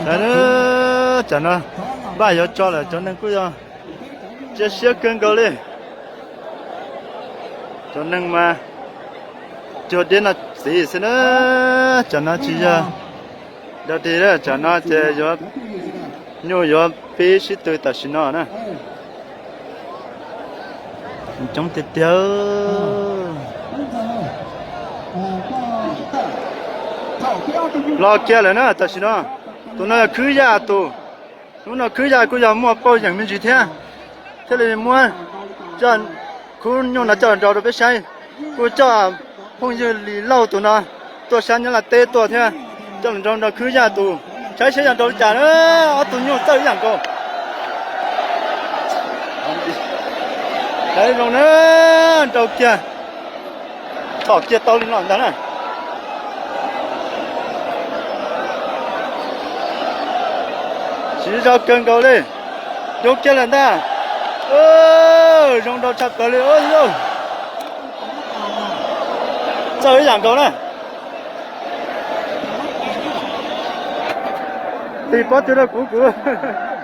thế nữa chả nó ba giờ cho là cho nên cứ giờ chết xíu cơn cầu đi cho nên mà cho đến là gì thế nữa chả nó chỉ giờ đầu tiên là chả nó chơi giờ nhiều giờ phí sĩ tôi ta xin nó nè trong tiệt tiêu lo kia là nó ta xin nó tụi nó cứ ra tụi nó cứ ra cứ giờ mua bao nhiêu mình chỉ thế thế là mua cho cứ nhau là cho rồi biết sai cứ cho không như lì lâu tụi nó tôi sáng như là tê tôi thế cho nên trong đó cứ ra tụi trái sẽ làm đâu trả nữa tụi nhau tới làm cô đấy rồi nữa đâu kia thọ kia tao lên làm đó này chỉ cho cơn cầu đi đâu kia lần ta trong đó chặt cầu đi ơi rồi sao ấy làm cầu này thì bắt cho nó cũ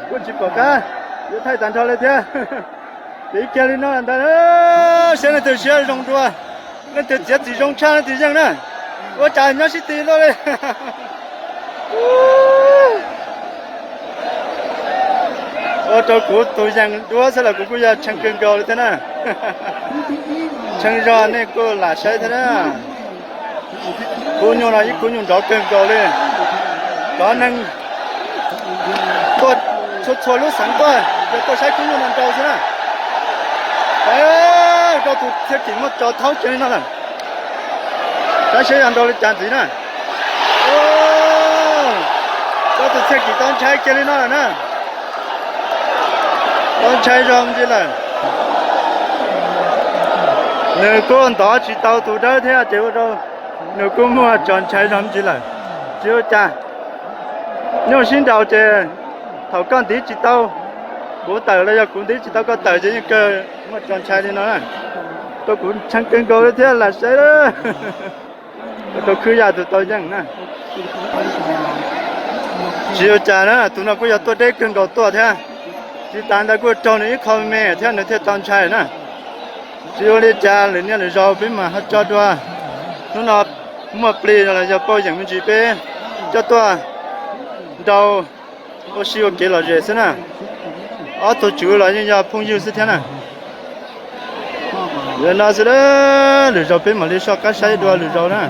cũng chỉ bỏ cá để thay tàn cho lên thế để kia lên nó làm ta nữa xem là từ xe trong đua nó từ chết thì trong cha thì chẳng nữa我找人家去对了嘞，我找古对象多是了，古要成更高的呢，成热那个拉晒的呢，古用了一古用找更高的，可能多错路三段，要多晒古用能找是呢，哎，找土铁定我找掏钱了。cái xe ăn đồ chán gì nè, có từ xe kỹ con trai kia lên nó là nè, con trai rong gì là, nếu con đó chỉ tao tụi đó thế à chịu đâu, nếu con mua chọn trai rong gì là, chịu cha, nếu xin đầu thì thầu con tí chỉ tao, bố tờ là giờ cũng tí chỉ tao có tờ gì cơ, mua chọn trai đi nó nè, tôi cũng chẳng cần cầu thế là sẽ đó. Tôi cứ ra tụi tôi chẳng nè chiều cha nữa tụi nó cứ giờ tôi để cưng cầu tôi thế chỉ tàn đã cứ trâu này không mẹ thế nữa thế tàn trai nè chiều đi cha lên nhà là rau bên mà hết cho tôi nó mua plei rồi là giờ bao giờ mình chỉ bé cho tôi đâu có siêu kia là gì thế nè ở tôi chủ là như giờ phong yêu thế nè giờ nó sẽ để rau bên mà đi sao cá sấu đua được rau nè